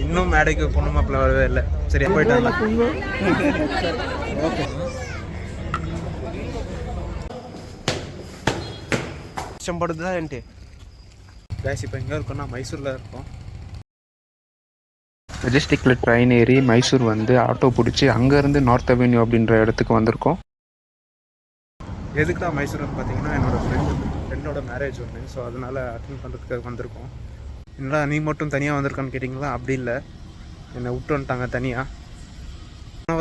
இன்னும் மேடைக்கு பொண்ணு மாப்பிள்ள வரவே இல்லை. சரியா போயிட்டாங்க. ஓகே கஷ்டப்படுதுதான் என்ட்டு கேஸ். இப்போ எங்கே இருக்கோம்னா மைசூரில் இருக்கோம். மெஜஸ்டிக்கில் ட்ரெயின் ஏறி மைசூர் வந்து ஆட்டோ பிடிச்சி அங்கேருந்து நார்த் அவென்யூ அப்படின்ற இடத்துக்கு வந்திருக்கோம். எதுக்குடா மைசூர்னு பார்த்தீங்கன்னா என்னோடய ஃப்ரெண்டோட மேரேஜ் ஒன்று. ஸோ அதனால் அட்டென்ட் பண்ணுறதுக்காக வந்திருக்கோம். என்னடா நீ மட்டும் தனியாக வந்திருக்கான்னு கேட்டிங்களா? அப்படி இல்லை, என்னை விட்டு வந்துட்டாங்க தனியாக.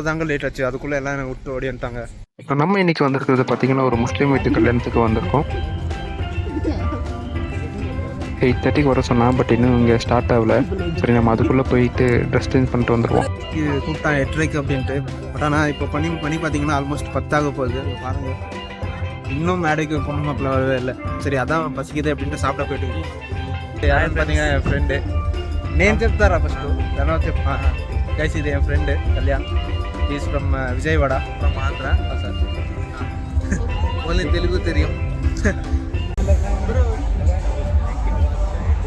தாங்க லேட் ஆச்சு, அதுக்குள்ளே எல்லாம் என்னை விட்டு ஓடி வந்துட்டாங்க. இப்போ நம்ம இன்றைக்கி வந்திருக்கிறது பார்த்திங்கன்னா ஒரு முஸ்லீம் வீட்டு கல்யாணத்துக்கு வந்திருக்கோம். 8:30 வர சொன்னால், பட் இன்னும் இங்கே ஸ்டார்ட் ஆகலை. சரி, நம்ம அதுக்குள்ளே போயிட்டு ட்ரெஸ் சேஞ்ச் பண்ணிட்டு வந்துடுவோம். இது கூப்பிட்டான் 8:30 அப்படின்ட்டு. பட் ஆனால் இப்போ பண்ணி பார்த்தீங்கன்னா ஆல்மோஸ்ட் 10 ஆக போகுது. பாருங்கள், இன்னும் மேடைக்கு பொண்ணு மாப்பிள்ள வரவே இல்லை. சரி, அதான் பசிக்குது அப்படின்ட்டு சாப்பிட போயிட்டு. யாருன்னு பார்த்தீங்கன்னா என் ஃப்ரெண்டு. நேம் చెప్తారా ఫస్ట్? తర్వాత చెప్పా. గైస్, ఇది என் friend Kalyan. Is from Vijayawada, from Andhra. Sir only Telugu தெரியும்.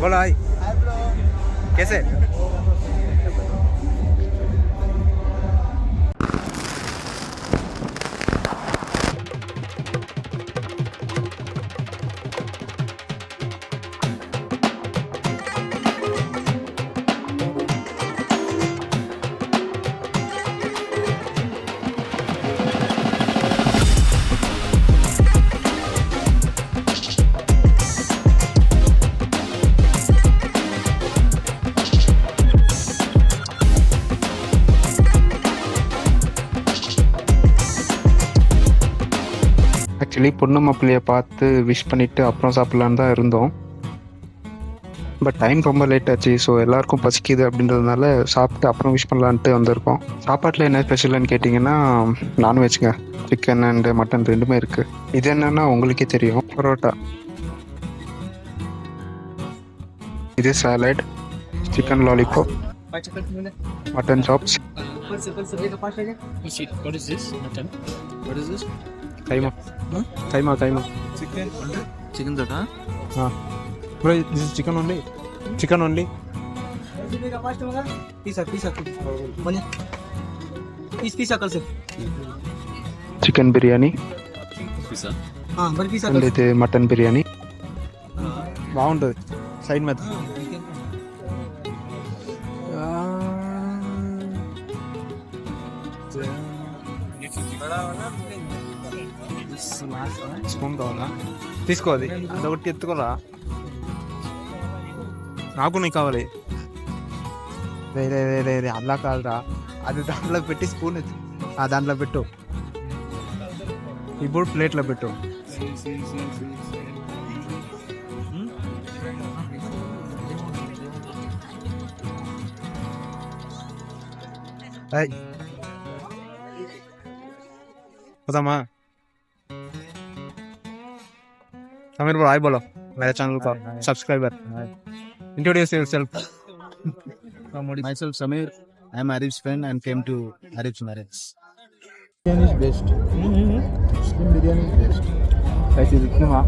बोलो हाय, कैसे? ஆக்சுவலி பொண்ணு மாப்பிள்ளையை பார்த்து விஷ் பண்ணிவிட்டு அப்புறம் சாப்பிட்லான்னு தான் இருந்தோம். பட் டைம் ரொம்ப லேட் ஆச்சு. ஸோ எல்லாருக்கும் பசிக்குது அப்படின்றதுனால சாப்பிட்டு அப்புறம் விஷ் பண்ணலான்ட்டு வந்திருக்கோம். சாப்பாட்டில் என்ன ஸ்பெஷல்னு கேட்டிங்கன்னா நான்வெஜ்ங்க. சிக்கன் அண்டு மட்டன் ரெண்டுமே இருக்குது. இது என்னென்னா உங்களுக்கே தெரியும், பரோட்டா. இது salad, chicken lollipop, mutton chops. Keema keema keema chicken తోట. Bro this is chicken only. Chicken only. Chicken biryani, ఇది మటన్ బిర్యానీ. బాగుంటుంది సైడ్ మీద. స్పూన్ కావాలా? తీసుకో, అది అదొకటి ఎత్తుకోరా. నాకు నీకు కావాలి. రే అలా కాదురా, అది దాంట్లో పెట్టి స్పూన్ దాంట్లో పెట్టు. ఇప్పుడు ప్లేట్లో పెట్టు. పోదామా? समीर ब्रो हाय बोलो मेरे चैनल का subscriber. Introduce yourself. Myself Samir. I am Arif's friend and came to Arif's marriage. Biryani is best. Muslim biryani is best. कैसे दिखूंगा?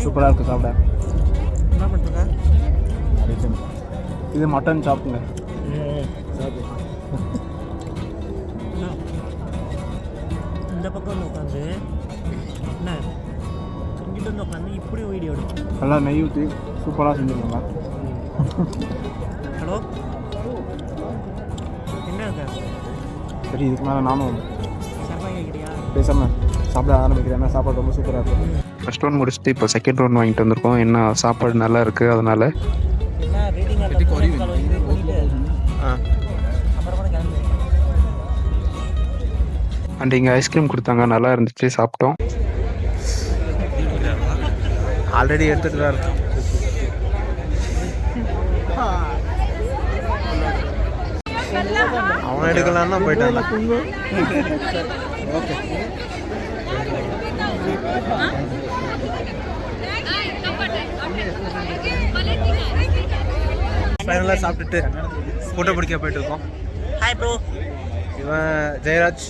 சூப்பரா இருக்கு சாப்பிட. என்ன பண்றீங்க? இது மட்டன் சாப்பிடுங்க. இந்த பக்கம் உட்காந்து என்ன செஞ்சுட்டு வந்து உட்காந்து இப்படி வீடியோ எடுக்கும். நல்லா நெய் ஊற்றி சூப்பராக செஞ்சுருக்காங்க. ஹலோ, என்ன இருக்கா? சரி, இதுக்கு மேலே நானும் சாப்பாடு கேட்குறியா? பேசாமல் சாப்பிட ஆரம்பிக்கிறேன். ஏன்னா சாப்பாடு ரொம்ப சூப்பராக இருக்கும். ஃபர்ஸ்ட் ரவுண்ட் முடிச்சுட்டு இப்போ செகண்ட் ரவுண்ட் வாங்கிட்டு வந்திருக்கோம். என்ன சாப்பாடு நல்லா இருக்குது, அதனால். என்ன ரேட்டிங் அப்புறமா கிளம்பி. அண்ட் இங்கே ஐஸ்கிரீம் கொடுத்தாங்க, நல்லா இருந்துச்சு, சாப்பிட்டோம். ஆல்ரெடி எடுத்துகிட்டு தான் இருக்கு. அவன் எடுக்கலான்னா போயிட்டான். ஓகே, ஃபைனலாக சாப்பிட்டுட்டு ஃபோட்டோ பிடிக்க போயிட்டு இருக்கோம். Hi bro. இவன் ஜெயராஜ்,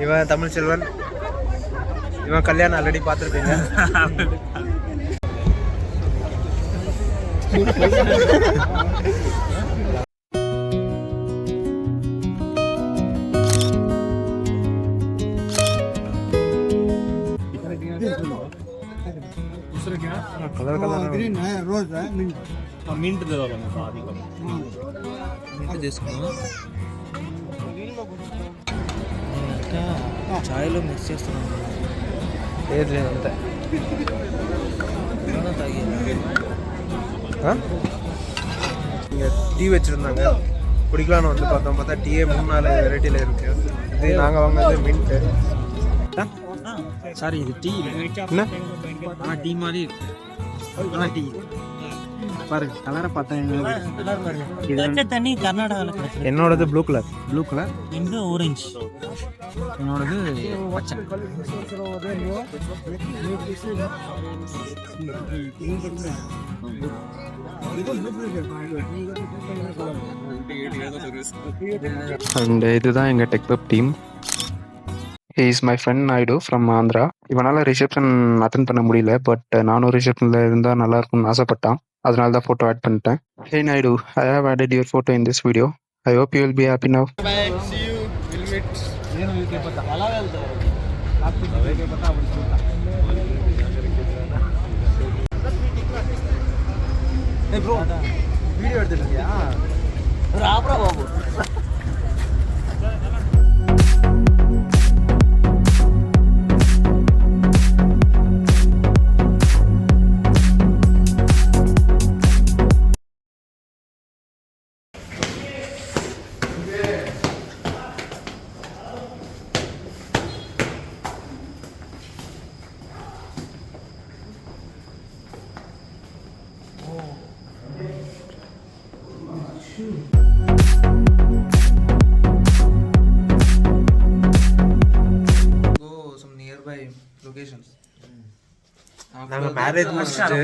இவன் தமிழ் செல்வன், இவன் கல்யாணம் ஆல்ரெடி பார்த்துருப்பீங்க. Colour colour green rose mint. mint చాయ్లో మిక్స్ చేస్తున్నాను ఏది అంతే இங்கே டீ வச்சுருந்தாங்க குடிக்கலான்னு வந்து பார்த்தா டீயே 3-4 வெரைட்டியில் இருக்கு. இது நாங்கள் வாங்கினது மின்ட்டு. சாரி இது டீ என்ன ஆனால் டீ மாதிரி இருக்கு ஆனால் டீ பாருங்க கலரை பார்த்தா தண்ணி கர்நாடகாவில் கிடைச்சது. என்னோடது ப்ளூ கலர். ப்ளூ கலர், எங்கே ஆரஞ்சு, என்னோடது பச்சை. அண்ட் இதுதான் எங்கள் Techweb team. Is my friend Naidu from Andhra. இவனால் ரிசப்ஷன் அட்டன் பண்ண முடியல, பட் நானும் ரிசப்ஷனில் இருந்தால் நல்லா இருக்கும்னு ஆசைப்பட்டான். அதனால தான் ஃபோட்டோ ஆட் பண்ணிட்டேன். Hey Naidu, I have added your photo in this video. I hope you will be happy now. Video எடுத்துட்டு இருக்கியா? நாங்கள் மேரேஜ் முடிச்சுட்டு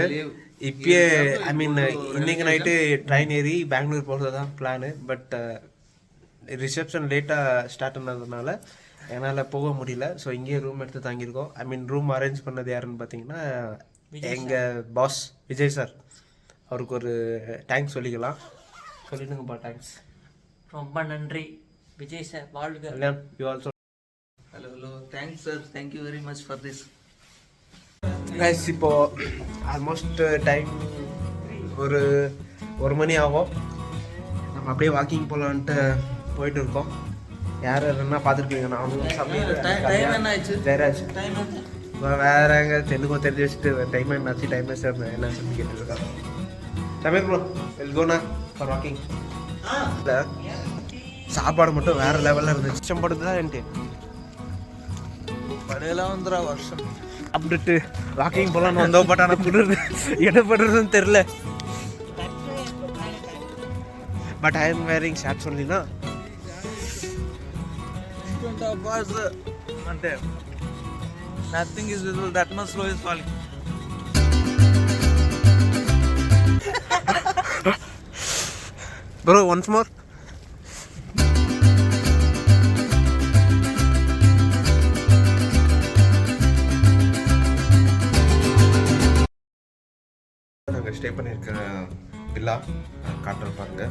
இப்பயே ஐ மீன் இன்னைக்கு நைட்டு ட்ரெயின் ஏறி பெங்களூர் போகிறது தான் பிளானு. பட் ரிசப்ஷன் லேட்டாக ஸ்டார்ட் பண்ணதுனால என்னால் போக முடியல. ஸோ இங்கேயே ரூம் எடுத்து தங்கியிருக்கோம். ஐ மீன் ரூம் அரேஞ்ச் பண்ணது யாருன்னு பார்த்தீங்கன்னா எங்கள் பாஸ் விஜய் சார். அவருக்கு ஒரு தேங்க்ஸ் சொல்லிக்கலாம். சொல்லிடுங்கப்பா தேங்க்ஸ். ரொம்ப நன்றி விஜய் சார், வாழ்க. Kalyan, you also. Hello, thanks sir, thank you very much for this. Guys, இப்போது ஆல்மோஸ்ட் டைம் ஒரு மணி ஆகும். நம்ம அப்படியே வாக்கிங் போகலான்ட்டு போயிட்டு இருக்கோம். யார் யாருன்னா பார்த்துருக்கீங்க. Time என்ன ஆயிடுச்சு? ஜெயராஜ் Time என்ன? வேற எங்க தென்னுக்கும் தெரிஞ்சு வச்சுட்டு டைம் என்னாச்சு என்ன சொல்லி கேட்டுருக்காங்க. Sameer bro, will gonna for walking. இல்லை, சாப்பாடு மட்டும் வேற லெவலில் இருந்துச்சு. இஷ்டப்படுது தான் என்ட்டு படையெல்லாம் வந்துடா வருஷம் சாப்பிட்டுட்டு வாக்கிங் போகலான்னு வந்தோம். பட் ஆனால் புடுறது என்ன பண்ணுறதுன்னு தெரில. But I am wearing shorts ஒன்லினா. అంటే nothing is visible, that much snow is falling. Bro, once more. நாங்கள் ஸ்டே பண்ணியிருக்க வில்லா காட்டுற பாருங்க.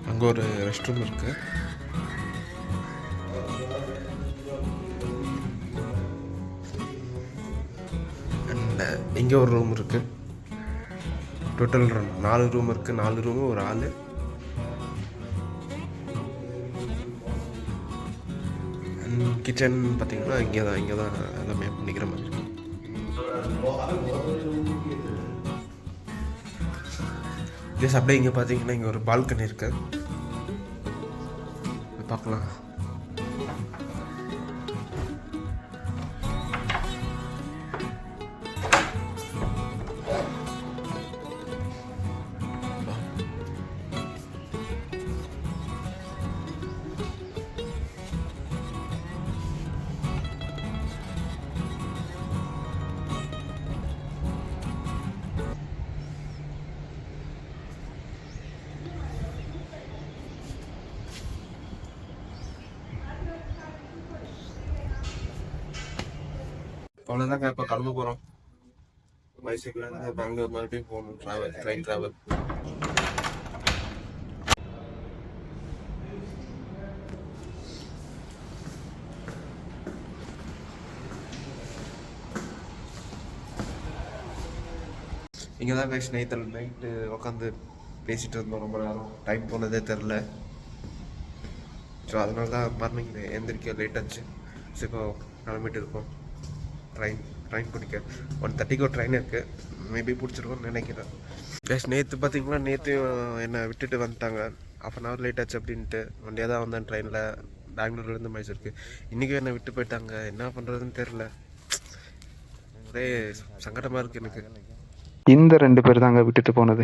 அங்கே ஒரு ரெஸ்ட் ரூம் இருக்கு. அண்ட் இங்கே ஒரு ரூம் இருக்கு. டோட்டல் 4 ரூம் இருக்கு. 4 ரூமு ஒரு ஆள். அண்ட் கிச்சன் பார்த்தீங்கன்னா இங்கே தான் எல்லாமே பண்ணிக்கிற மாதிரி இருக்கு. அப்படியே இங்கே பார்த்தீங்கன்னா இங்கே ஒரு பால்கனி இருக்கு. பார்க்கலாம். அவ்வளோதாங்க இப்போ கிளம்ப போகிறோம். மைசூர்லேருந்து பெங்களூர் மறுபடியும் போகணும். Train travel. இங்கே தான் கைஸ் நைட்டு உட்காந்து பேசிகிட்டு இருந்தோம் ரொம்ப நேரம். டைம் போனதே தெரில. ஸோ அதனால தான் மார்னிங் எந்திரிக்க லேட் ஆச்சு. ஸோ இப்போ கிளம்பிட்டு இருக்கோம். ட்ரெயின் பிடிக்க 1:30 ட்ரெயின் இருக்குது. மேபி பிடிச்சிருக்கோன்னு நினைக்கிறேன். கைஸ் நேற்று பார்த்தீங்கன்னா நேற்றையும் என்னை விட்டுட்டு வந்துட்டாங்க. 1/2 hour லேட் ஆச்சு அப்படின்ட்டு. ஒன்டே தான் வந்தேன் ட்ரெயினில் பெங்களூர்லேருந்து மைசூருக்கு. இன்றைக்கும் என்னை விட்டு போயிட்டாங்க. என்ன பண்ணுறதுன்னு தெரில. ஒரே சங்கடமாக இருக்குது எனக்கு. இந்த 2 பேர் தாங்க விட்டுட்டு போனது.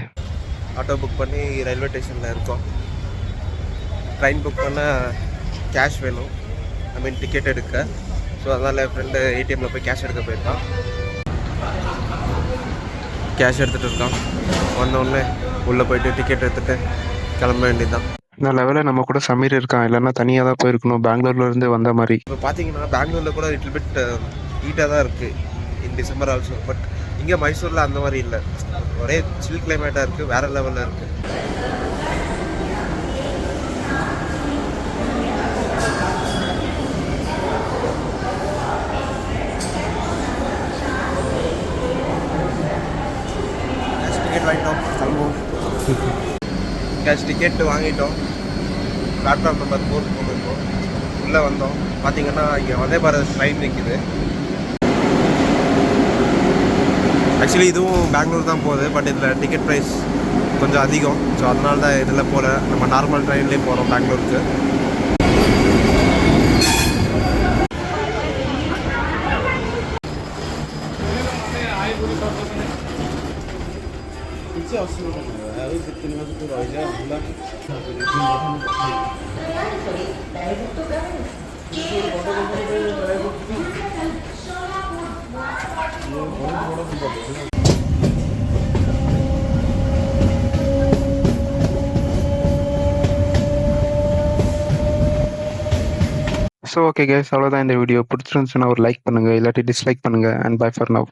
ஆட்டோ புக் பண்ணி ரயில்வே ஸ்டேஷனில் இருக்கோம். ட்ரெயின் புக் பண்ணால் கேஷ் வேணும். டிக்கெட் எடுக்க. ஸோ அதனால் என் ஃப்ரெண்டு ஏடிஎம்மில் போய் கேஷ் எடுக்க போயிருக்கான். கேஷ் எடுத்துகிட்டு இருக்கான். ஒன்று உள்ளே போயிட்டு டிக்கெட் எடுத்துகிட்டு கிளம்ப வேண்டியதுதான். இந்த லெவலில் நம்ம கூட சமீர் இருக்கான், இல்லைன்னா தனியாக தான் போயிருக்கணும் பெங்களூர்லேருந்து வந்த மாதிரி. இப்போ பார்த்தீங்கன்னா பெங்களூரில் கூட லிட்டில் பிட் ஹீட்டாக தான் இருக்குது இன் டிசம்பர் ஆல்சோ. பட் இங்கே மைசூரில் அந்த மாதிரி இல்லை. ஒரே சில் கிளைமேட்டாக இருக்குது. வேறு லெவலில் இருக்குது. டிக்கெட் வாங்கிட்டோம், கிளம்புவோம். கேஷ் டிக்கெட் வாங்கிட்டோம். பிளாட்ஃபார்ம் நம்பர் 4 போயிருக்கோம். உள்ளே வந்தோம். பார்த்தீங்கன்னா இங்கே வந்தே பாரத் ட்ரெயின் நிற்கிது. ஆக்சுவலி இதுவும் பெங்களூர் தான் போகுது. பட் இதில் டிக்கெட் ப்ரைஸ் கொஞ்சம் அதிகம். ஸோ அதனால தான் இதில் போகல. நம்ம நார்மல் ட்ரெயின்லேயே போகிறோம் பெங்களூருக்கு. ஸோ ஓகே கைஸ், அவ்வளோதான் இந்த வீடியோ. பிடிச்சிருந்துச்சுன்னா ஒரு லைக் பண்ணுங்கள், இல்லாட்டி டிஸ்லைக் பண்ணுங்கள். And bye for now.